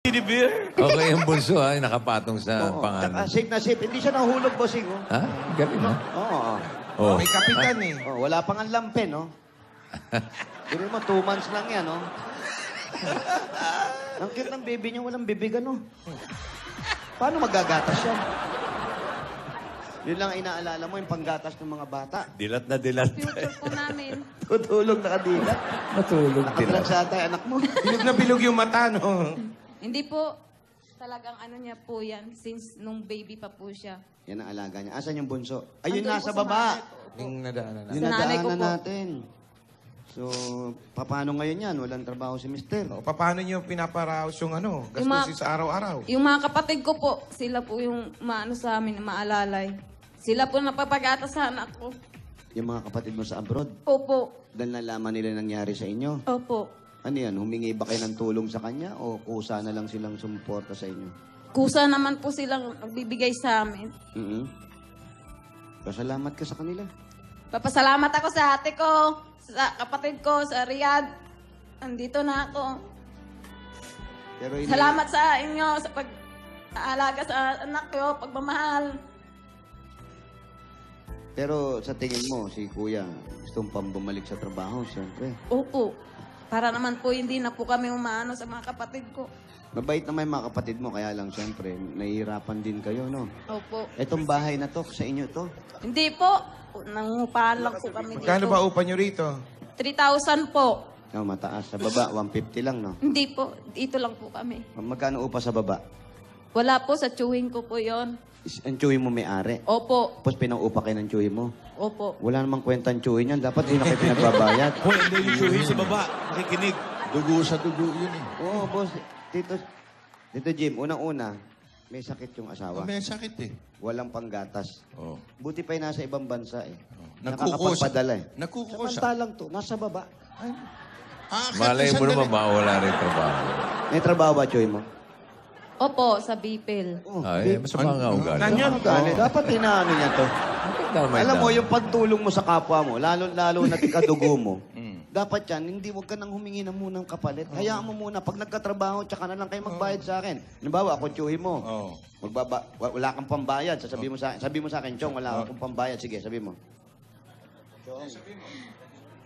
Teddy bear. Okay, yung bunso ay nakapatong sa pangalan. Safe na safe. Hindi siya nahulog, bossing. Oh. Ha? Galing, ha? Oo. Oh. May kapitan eh. Oh, wala pang ang lampen, no? Pero mo, 2 months lang yan, no? Ang cute ng baby niya, walang bibig, ano? Paano magagatas yan? Yun lang ang inaalala mo, yung panggatas ng mga bata. Dilat na dilat. Future po namin. Tutulog nakadila. Matulog Nakaplag dilat. sa atay, anak mo. Bilog na bilog yung mata, no? Hindi po. Talagang ano niya po yan. Since nung baby pa po siya. Yan ang alaga niya. Asan yung bunso? Ayun, Andun nasa po sa baba. nanay ko. Yung nadaanan na. Yung Sa nanay ko nadaanan po. natin. So, paano ngayon yan? Walang trabaho si mister. O, paano nyo pinaparaos yung ano, gastusin sa araw-araw? Yung mga kapatid ko po, sila po yung maano sa amin, maalalay. Sila po napapag-atas sa anak ko. Yung mga kapatid mo sa abroad, Opo. dahil nalaman nila nangyari sa inyo. Opo. Ano yan? Humingi ba kayo ng tulong sa kanya o kusa na lang silang sumuporta sa inyo? Kusa naman po silang nagbibigay sa amin. Pasalamat ka sa kanila. Papasalamat ako sa ate ko, sa kapatid ko, sa Riyadh. Andito na ako. Pero hindi, Salamat sa inyo sa pag-aalaga sa anak ko, pagmamahal. Pero sa tingin mo, si kuya, gustong pang bumalik sa trabaho, siyempre. Opo. Para naman po hindi na po kami umaano sa mga kapatid ko. Mabait naman yung mga kapatid mo, kaya lang siyempre, nahihirapan din kayo, no? Opo. Etong bahay na to, sa inyo to. Hindi po. Nangungupahan lang po kami dito. Magkano ba upa nyo rito? 3,000 po. Oh, mataas. Sa baba, 150 lang, no? Hindi po. Dito lang po kami. Magkano upa sa baba? Wala po. Sa chewing ko po yon. Ang tsuhi mo may-ari. Opo. Tapos pinang-upa kayo ng tsuhi mo. Opo. Wala namang kwentang tsuhi niyan. Dapat hindi na kayo pinagbabayad. Hoy, hindi yung chuhi sa baba. Nakikinig. Dugo sa dugo yun eh. Oo, boss. Tito Jim, unang-una, may sakit yung asawa. May sakit eh. Walang panggatas. Oh. Buti pa yung nasa ibang bansa eh. Nagkukusa. Nakakapagpadala eh. Nagkukusa. Samantalang to, nasa baba. Malay mo naman, mawala rin trabaho. May trabaho ba, Choy mo? Opo, sa Bipil. Oh, Ay, masama nga ugali. Nanyan. Dapat inaano niya to. Alam mo, yung pagtulong mo sa kapwa mo, lalo na tikadugo mo, dapat yan, hindi wag ka nang humingi na munang kapalit. Hayaan mo muna. Pag nagkatrabaho, tsaka na lang kayo magbayad sa akin. Halimbawa, ako, tsuhi mo. Wala kang pambayad. Sabi mo sa akin, Chong, wala akong pambayad. Sige, sabi mo.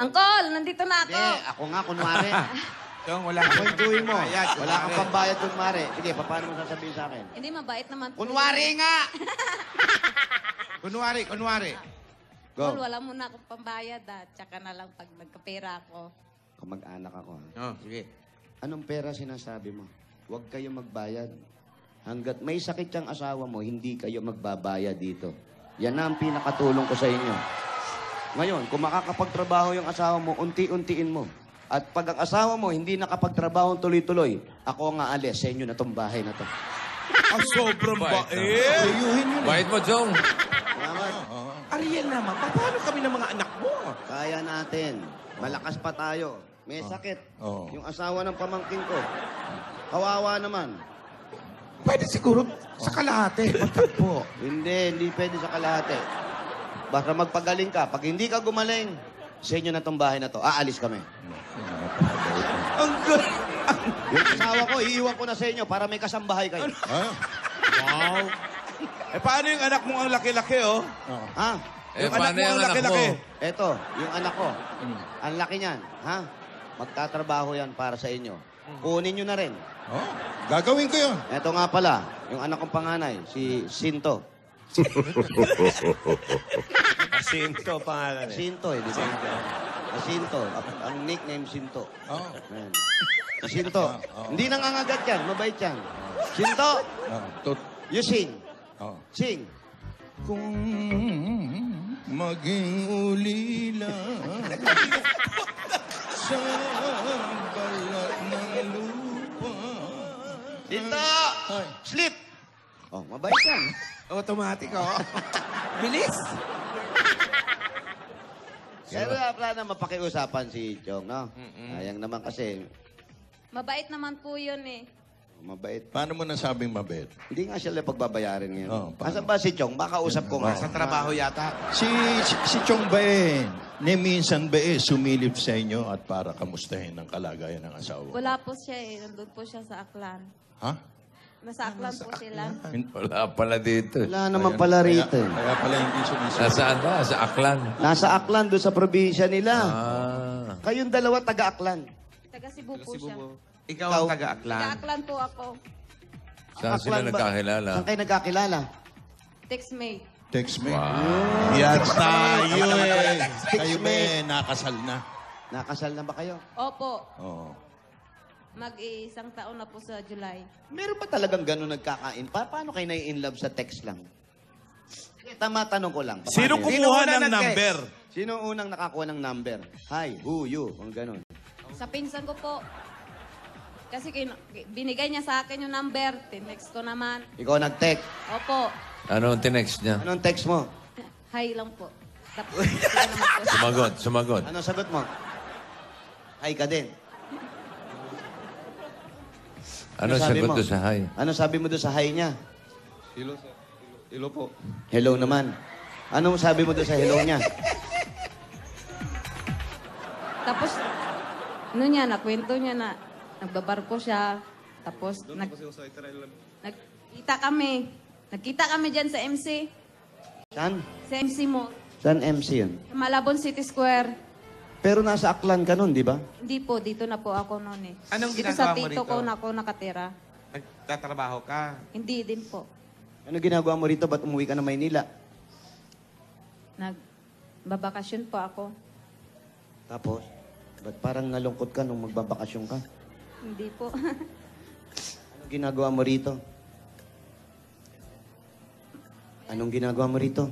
Uncle, nandito na ako. Hindi, ako nga, kunwari. Chong, wala Ako yung tsuhi mo. Bayad, Wala kang pambayad, kunwari. Sige, paano mo sasabihin sa akin? Hindi, mabait naman po. Kunwari nga! Kunwari. Go. Uncle, wala muna akong pambayad tsaka na lang pag nagkapera ako. Kamag-anak ako. Ha? Oh, sige. Anong pera sinasabi mo? Huwag kayo magbayad. Hanggat may sakit yung asawa mo, hindi kayo magbabayad dito. Yan na ang pinakatulong ko sa inyo. Ngayon, kung makakapagtrabaho yung asawa mo, unti-untiin mo. At pag ang asawa mo hindi nakapagtrabaho tuloy-tuloy, ako nga alis sa inyo na tong bahay na to. Ang sobrang Bait bait. Ayuhin yun eh. Bait mo, Jong. Salamat. Ariel naman, paano kami ng mga anak mo? Kaya natin. Malakas pa tayo. May sakit. Oo. Yung asawa ng pamangkin ko. Kawawa naman. Pwede siguro sa kalahati. Magtagpo. Hindi pwede sa kalahati. Basta magpagaling ka. Pag hindi ka gumaling, sa inyo na tong bahay na to, aalis kami. Ang good. Yung asawa ko, iiwan ko na sa inyo para may kasambahay kayo. Wow. Eh, paano yung anak mo ang laki-laki, oh? Ha? Eh, Yung anak paano mo ang yung anak laki-laki. mo? Eto, yung anak ko. Ang laki niyan. Ha? Magtatrabaho yan para sa inyo. Kunin nyo na rin. Oh, gagawin ko yun. Eto nga pala, yung anak kong panganay, si Sinto. Asinto pangalan eh. Sinto di ba? Sinto. Ang nickname Sinto. Oh. Ayan. Sinto. Hindi nangangagat yan. Mabait yan. Sinto, you sing. Oh. Sing. Kung maging ulila sa balat ng lupa. Sinto! Sleep! Oh, mabait yan. Automatic, oh. Bilis. Kaya wala na mapakiusapan si Chong, no? Sayang naman kasi. Mabait naman po yun eh. Mabait. Paano mo nasabing mabait? Hindi nga siya pagbabayarin ngayon. Oh, paano? Asan ba si Chong? Baka usap ko nga. Sa trabaho yata. Si Chong ba ni minsan ba sumilip sa inyo at para kamustahin ang kalagayan ng asawa? Wala po siya eh. Nandun po siya sa Aklan. Ha? Nasa Aklan po sila. Wala pala dito. Wala naman pala rito. Kaya pala hindi sumisagot. Nasaan ba? Sa Aklan. Nasa Aklan, doon sa probinsya nila. Ah. Kayong dalawa taga-Aklan. Taga Cebu po siya. Ikaw ang taga-Aklan. Taga Aklan po ako. Saan sila Aklan ba? nagkakilala? Saan kayo nagkakilala? Textmate. Text me. Yan tayo eh. Kayo ba nakasal na? Nakasal na ba kayo? Opo. Oo. Mag-iisang taon na po sa July. Meron ba talagang gano'n nagkakain? Paano kayo na-in love sa text lang? Tama, tanong ko lang. Sino Paano yun? kumuha ng number? Sino unang nakakuha ng number? Hi, who, you, ang gano'n. Sa pinsan ko po. Kasi binigay niya sa akin yung number. Tinext ko naman. Ikaw nag-text. Opo. Ano ang tinext niya? Anong text mo? Hi lang po. Tapos, yun naman po siya. Sumagot. Anong sagot mo? Hi ka din. Ano sabi sagot mo? to sa hi? Ano sabi mo doon sa hi niya? Hello, sir. Hello po. Hello naman. Anong sabi mo doon sa hello niya? Tapos, ano niya, nakwento niya na nagbabarko siya. Tapos, nagkita kami. Nagkita kami dyan sa MC. Saan? Sa MC mo. Saan MC yun? Sa Malabon City Square. Pero nasa Aklan ka nun, di ba? Hindi po, dito na po ako noon eh. Anong dito ginagawa sa mo tito rito? ko na ako nakatira. Nagtatrabaho ka. Hindi din po. Ano ginagawa mo rito? Ba't umuwi ka na Maynila? Nagbabakasyon po ako. Tapos, ba't parang nalungkot ka nung magbabakasyon ka? Hindi po. Anong ginagawa mo rito? Anong ginagawa mo rito?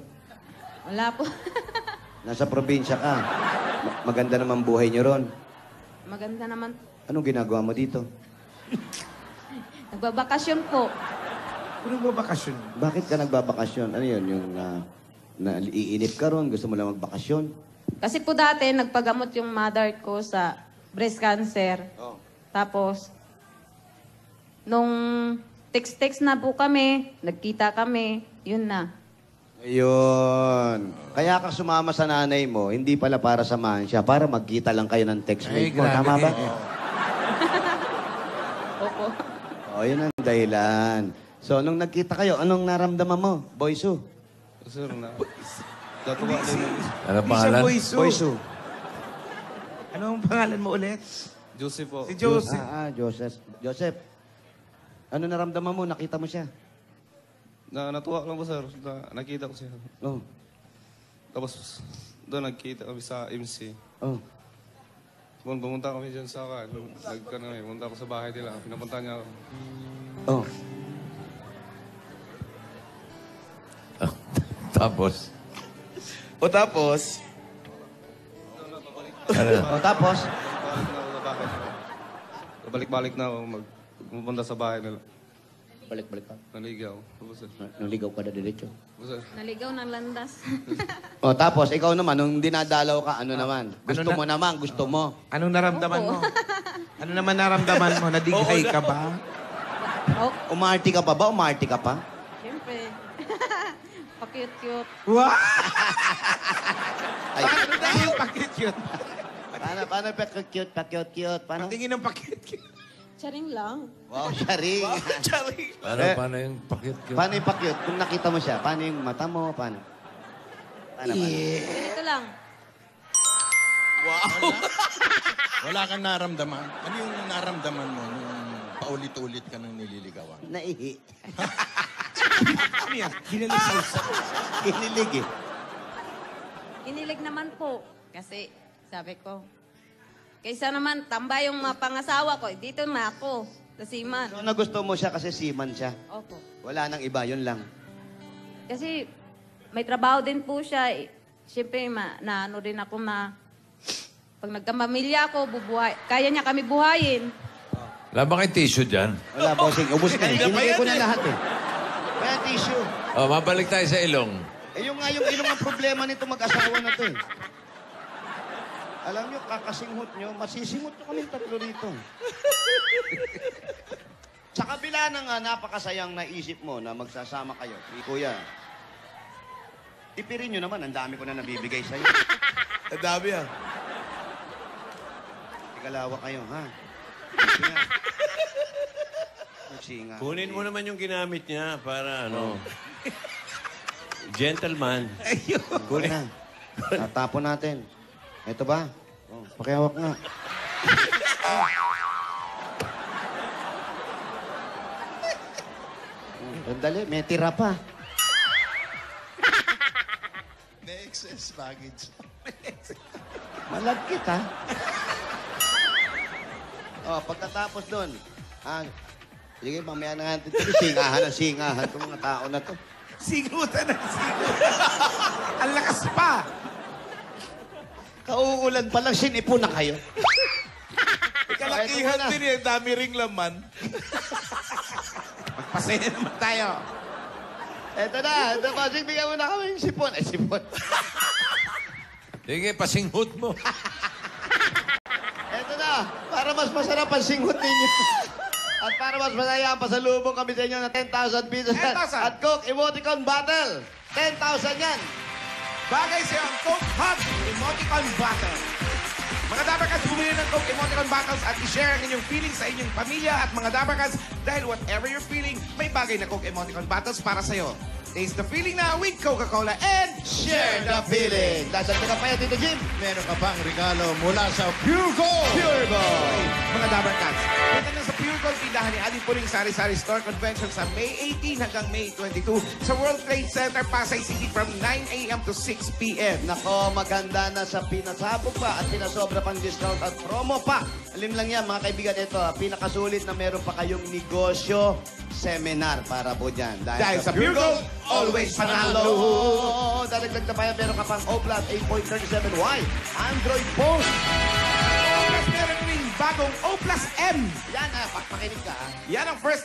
Wala po. Nasa probinsya ka. Maganda naman buhay niyo ron. Maganda naman. Anong ginagawa mo dito? Nagbabakasyon po. Ano ba bakasyon? Bakit ka nagbabakasyon? Ano yun? Yung iinip ka ron? Gusto mo lang magbakasyon? Kasi po dati, nagpagamot yung mother ko sa breast cancer. Oh. Tapos, nung text-text na po kami, nagkita kami, yun na. Ayun. Kaya ka sumama sa nanay mo, hindi pala para samahan siya, para magkita lang kayo ng textmate mo. Tama ba? Opo. O, yun ang dahilan. So, nung nagkita kayo, anong naramdaman mo? Boysu? Sir, natuwa din mo. Ano pangalan? Boysu. Ano ang pangalan mo ulit? Joseph po. Si Joseph. Joseph. Joseph. Ano naramdaman mo? Nakita mo siya? Natuwa lang po, sir. Nakita ko siya. Oh. Tapos, doon nagkita kami sa MC. Oh. Pumunta kami dyan sa akin. Pumunta ako sa bahay nila. Pinapunta niya ako. Oh. Tapos. O tapos, O, tapos? Balik na ako pumunta sa bahay nila. Balik-balik pa. Naligaw. Tapos, Naligaw ka na diretso. tapos, Naligaw ng landas. O, tapos, ikaw naman, nung dinadalaw ka, ano naman? Gusto mo naman, gusto mo. anong naramdaman mo? Ano naman naramdaman mo? Nadighay ka ba? Oh, Umarty ka pa ba? Umarty ka pa? siyempre. Pa-cute-cute. Wow! Ay, Paano daw yung pakit-cute? paano pa-cute? Paano? Patingin ng pakit-cute. Charing lang. Wow, sharing. Charing. Paano yung pakit ko? Paano yung pa-cute? Kung nakita mo siya, paano yung mata mo? Paano? Paano? Ito lang. Wala kang naramdaman. Ano yung naramdaman mo nung paulit-ulit ka nang nililigawan? Naihi. Ano yan? Kinilig sa usa. Kinilig eh. Inilig naman po. Kasi, sabi ko, kaysa naman tambay yung mga pangasawa ko, dito na ako. Sa Siman. So, nagusto mo siya kasi seaman siya. Opo. Wala nang iba, yun lang. Kasi, may trabaho din po siya. Siyempre, naano rin ako na pag nagkamamilya ako, kaya niya kami buhayin. Wala ba kayong tissue dyan? Wala, bossing. Ubus na eh. Binigay ko na lahat eh. Kaya tissue. Oh, mabalik tayo sa ilong. Eh, yung ilong ang problema nito mag-asawa na to eh. Alam nyo, kakasinghot nyo, masisinghot nyo kami tatlo rito. Sa Sa kabila ng napakasayang naisip mo na magsasama kayo, Kuya, tipirin nyo naman, ang dami ko na nabibigay sa'yo. Ang dami ah. Tikalawa kayo, ha? Magsinga. Kunin mo naman yung ginamit niya para ano. Gentleman. Kunin na. Tatapon natin. Ito ba? Oh, pakihawak nga. Sandali, may tira pa. May excess baggage. Malagkit, ha? Oh, pagkatapos doon, sige, mamaya na natin ito. Singahan itong mga tao na to. Sigutan na sigutan. Ang lakas pa. Kauulan pa lang, sinipon na kayo. Kalakihan Ito muna. din eh. Dami ring laman. Magpasaya naman tayo. Eto na, bossing, bigyan mo na kami yung sipon. Ay, sipon. Sige, pasinghot mo. Eto na, para mas masarap ang singhot ninyo. At para mas masaya ang pasalubong kami sa inyo na 10,000 pesos. 10,000. At Coke Emoticon Battle. 10,000 yan. Bagay sa'yo ang Coke Hot Emoticon Battle. Mga Dabarkans, bumili ng Coke Emoticon Battles at i-share ang inyong feelings sa inyong pamilya at mga Dabarkans dahil whatever you're feeling, may bagay na Coke Emoticon Battles para sa'yo. Taste the feeling na with Coca-Cola and Share the feeling. Dadagdagan pa yan, Tito Jim. Meron ka pang regalo mula sa Pure Gold. Pure Gold. mga Dabarkans. Punta na sa Pure Gold, tindahan ni Adi Puling Sari-Sari Store Convention sa May 18 hanggang May 22 sa World Trade Center, Pasay City from 9 a.m. to 6 p.m. Nako, maganda na sa pinasabog pa at pinasobra pang discount at promo pa. Alim lang yan, mga kaibigan, ito, pinakasulit na meron pa kayong negosyo seminar para po dyan. Dahil sa Pure Gold, always panalo. Dadagdag na pa yan, meron ka pang O Plus 8.37Y Android phone. Plus meron ring bagong O Plus M. Yan, pakinig ka. Yan ang first